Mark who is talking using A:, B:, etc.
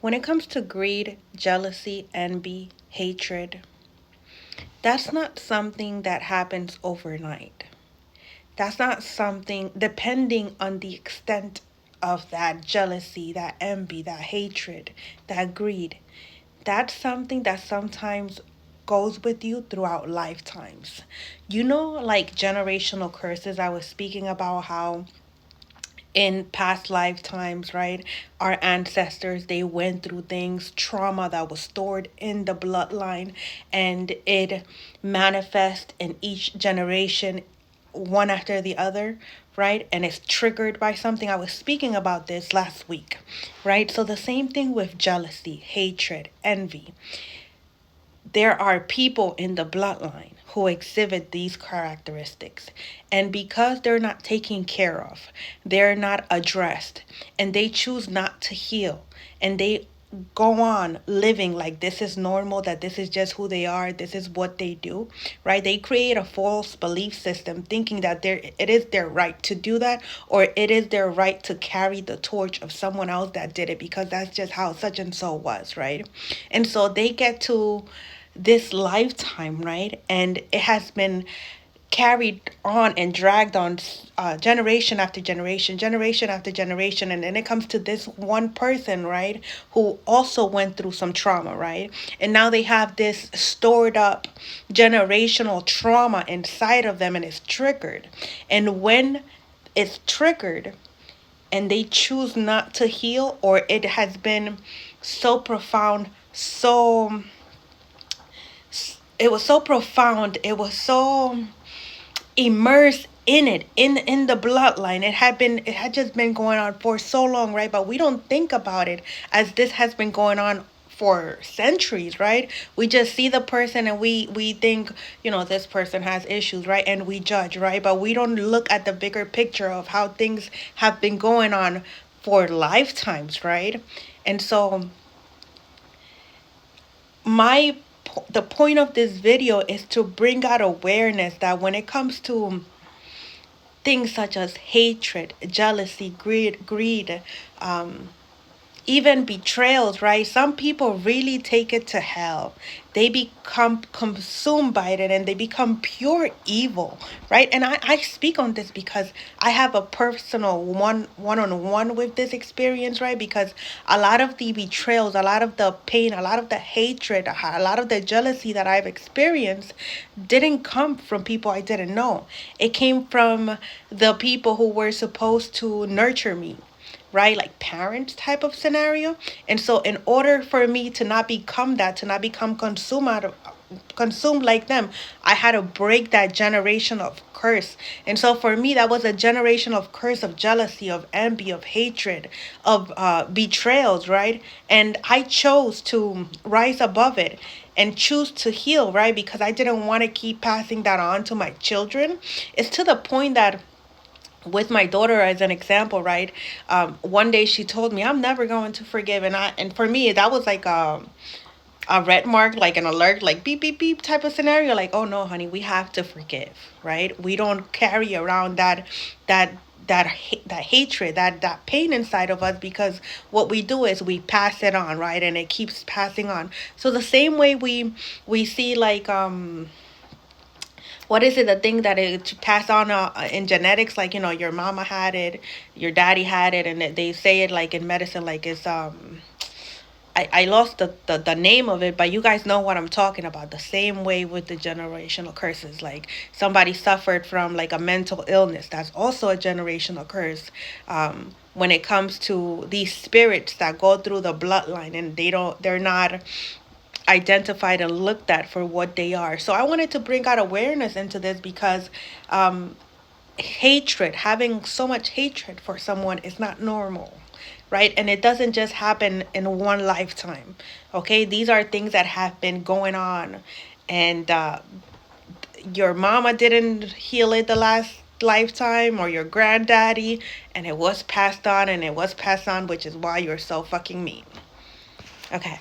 A: When it comes to greed, jealousy, envy, hatred, that's not something that happens overnight. That's not something, depending on the extent of that jealousy, that envy, that hatred, that greed. That's something that sometimes goes with you throughout lifetimes. Like generational curses, I was speaking about how in past lifetimes, right? Our ancestors, they went through things, trauma that was stored in the bloodline, and it manifests in each generation, one after the other, right? And it's triggered by something. I was speaking about this last week, right? So the same thing with jealousy, hatred, envy. There are people in the bloodline who exhibit these characteristics. And because they're not taken care of, they're not addressed, and they choose not to heal, and they go on living like this is normal, that this is just who they are, this is what they do, right? They create a false belief system thinking that it is their right to do that, or it is their right to carry the torch of someone else that did it because that's just how such and so was, right? And so they get to this lifetime, right? And it has been carried on and dragged on, generation after generation, generation after generation. And then it comes to this one person, right, who also went through some trauma, right? And now they have this stored up generational trauma inside of them, and it's triggered. And when it's triggered and they choose not to heal, or it has been so profound, it was so profound, it was so immersed in it, in the bloodline. It had just been going on for so long, right? But we don't think about it as this has been going on for centuries, right? We just see the person and we think, this person has issues, right? And we judge, right? But we don't look at the bigger picture of how things have been going on for lifetimes, right? And so my the point of this video is to bring out awareness that when it comes to things such as hatred, jealousy, greed, um, even betrayals, right? Some people really take it to hell. They become consumed by it and they become pure evil, right? And I speak on this because I have a personal one on one with this experience, right? Because a lot of the betrayals, a lot of the pain, a lot of the hatred, a lot of the jealousy that I've experienced didn't come from people I didn't know. It came from the people who were supposed to nurture me, right? Like parents type of scenario. And so in order for me to not become that, to not become consumed like them, I had to break that generation of curse. And so for me, that was a generation of curse, of jealousy, of envy, of hatred, of betrayals, right? And I chose to rise above it and choose to heal, right? Because I didn't want to keep passing that on to my children. It's to the point that with my daughter as an example, right? One day she told me, "I'm never going to forgive," and for me that was like a red mark, like an alert, like beep beep beep type of scenario. Like, oh no, honey, we have to forgive, right? We don't carry around that that hatred, that pain inside of us, because what we do is we pass it on, right? And it keeps passing on. So the same way we see, like, what is it, the thing that it passed on in genetics, like, your mama had it, your daddy had it, and they say it like in medicine, like it's I lost the name of it, but you guys know what I'm talking about. The same way with the generational curses, like somebody suffered from like a mental illness, that's also a generational curse. When it comes to these spirits that go through the bloodline, and they're not identified and looked at for what they are. So I wanted to bring out awareness into this because hatred, having so much hatred for someone, is not normal, right? And it doesn't just happen in one lifetime. Okay, these are things that have been going on, and your mama didn't heal it the last lifetime, or your granddaddy, and it was passed on, and it was passed on, which is why you're so fucking mean. Okay.